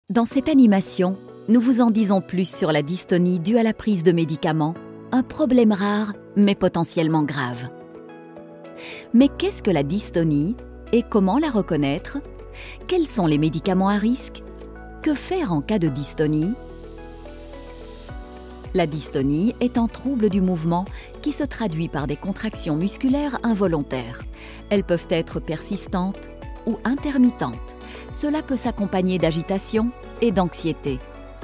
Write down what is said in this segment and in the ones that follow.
Dans cette animation, nous vous en disons plus sur la dystonie due à la prise de médicaments, un problème rare mais potentiellement grave. Mais qu'est-ce que la dystonie et comment la reconnaître? Quels sont les médicaments à risque? Que faire en cas de dystonie? La dystonie est un trouble du mouvement qui se traduit par des contractions musculaires involontaires. Elles peuvent être persistantes ou intermittentes. Cela peut s'accompagner d'agitation et d'anxiété.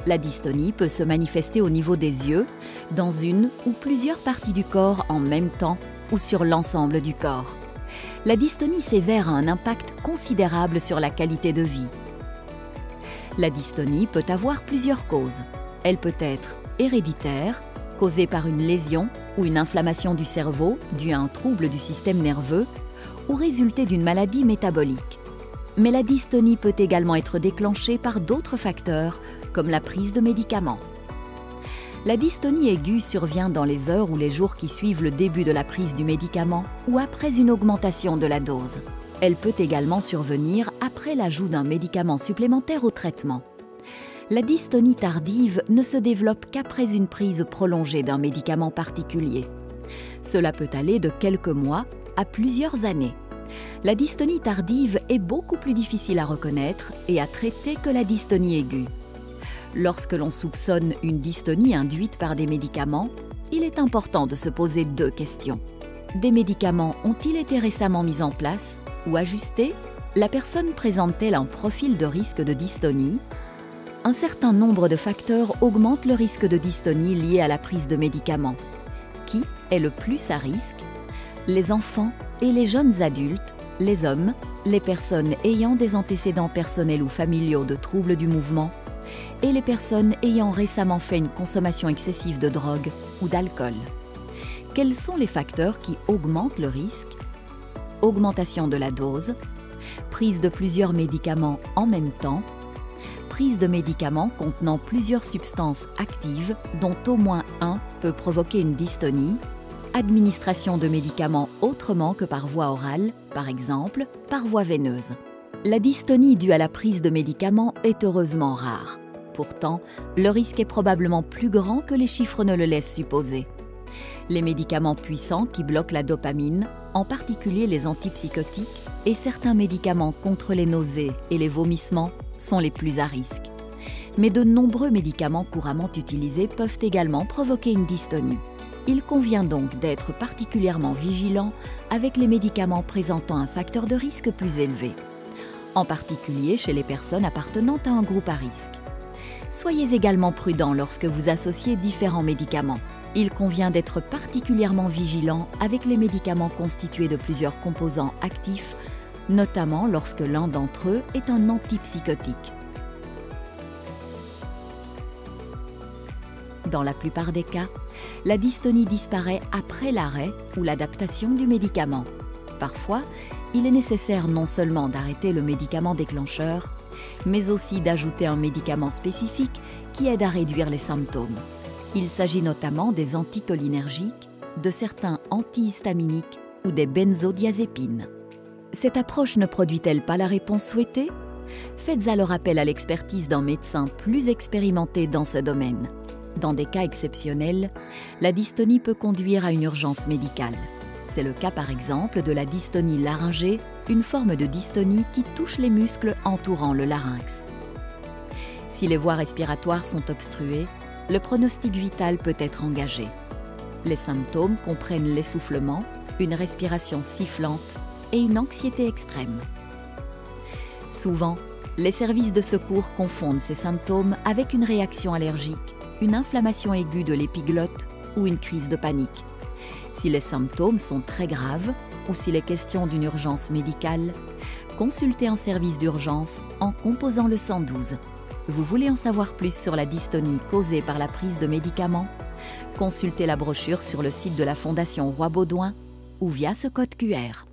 La dystonie peut se manifester au niveau des yeux, dans une ou plusieurs parties du corps en même temps ou sur l'ensemble du corps. La dystonie sévère a un impact considérable sur la qualité de vie. La dystonie peut avoir plusieurs causes. Elle peut être héréditaire, causée par une lésion ou une inflammation du cerveau due à un trouble du système nerveux, ou résulter d'une maladie métabolique. Mais la dystonie peut également être déclenchée par d'autres facteurs, comme la prise de médicaments. La dystonie aiguë survient dans les heures ou les jours qui suivent le début de la prise du médicament ou après une augmentation de la dose. Elle peut également survenir après l'ajout d'un médicament supplémentaire au traitement. La dystonie tardive ne se développe qu'après une prise prolongée d'un médicament particulier. Cela peut aller de quelques mois à plusieurs années. La dystonie tardive est beaucoup plus difficile à reconnaître et à traiter que la dystonie aiguë. Lorsque l'on soupçonne une dystonie induite par des médicaments, il est important de se poser deux questions. Des médicaments ont-ils été récemment mis en place ou ajustés? La personne présente-t-elle un profil de risque de dystonie? Un certain nombre de facteurs augmentent le risque de dystonie lié à la prise de médicaments. Qui est le plus à risque? Les enfants et les jeunes adultes, les hommes, les personnes ayant des antécédents personnels ou familiaux de troubles du mouvement et les personnes ayant récemment fait une consommation excessive de drogue ou d'alcool. Quels sont les facteurs qui augmentent le risque? Augmentation de la dose, prise de plusieurs médicaments en même temps, prise de médicaments contenant plusieurs substances actives dont au moins un peut provoquer une dystonie, administration de médicaments autrement que par voie orale, par exemple par voie veineuse. La dystonie due à la prise de médicaments est heureusement rare. Pourtant, le risque est probablement plus grand que les chiffres ne le laissent supposer. Les médicaments puissants qui bloquent la dopamine, en particulier les antipsychotiques, et certains médicaments contre les nausées et les vomissements sont les plus à risque. Mais de nombreux médicaments couramment utilisés peuvent également provoquer une dystonie. Il convient donc d'être particulièrement vigilant avec les médicaments présentant un facteur de risque plus élevé, en particulier chez les personnes appartenant à un groupe à risque. Soyez également prudent lorsque vous associez différents médicaments. Il convient d'être particulièrement vigilant avec les médicaments constitués de plusieurs composants actifs, notamment lorsque l'un d'entre eux est un antipsychotique. Dans la plupart des cas, la dystonie disparaît après l'arrêt ou l'adaptation du médicament. Parfois, il est nécessaire non seulement d'arrêter le médicament déclencheur, mais aussi d'ajouter un médicament spécifique qui aide à réduire les symptômes. Il s'agit notamment des anticholinergiques, de certains antihistaminiques ou des benzodiazépines. Cette approche ne produit-elle pas la réponse souhaitée? Faites alors appel à l'expertise d'un médecin plus expérimenté dans ce domaine. Dans des cas exceptionnels, la dystonie peut conduire à une urgence médicale. C'est le cas par exemple de la dystonie laryngée, une forme de dystonie qui touche les muscles entourant le larynx. Si les voies respiratoires sont obstruées, le pronostic vital peut être engagé. Les symptômes comprennent l'essoufflement, une respiration sifflante et une anxiété extrême. Souvent, les services de secours confondent ces symptômes avec une réaction allergique, une inflammation aiguë de l'épiglotte ou une crise de panique. Si les symptômes sont très graves ou s'il est question d'une urgence médicale, consultez un service d'urgence en composant le 112. Vous voulez en savoir plus sur la dystonie causée par la prise de médicaments? Consultez la brochure sur le site de la Fondation Roi Baudouin ou via ce code QR.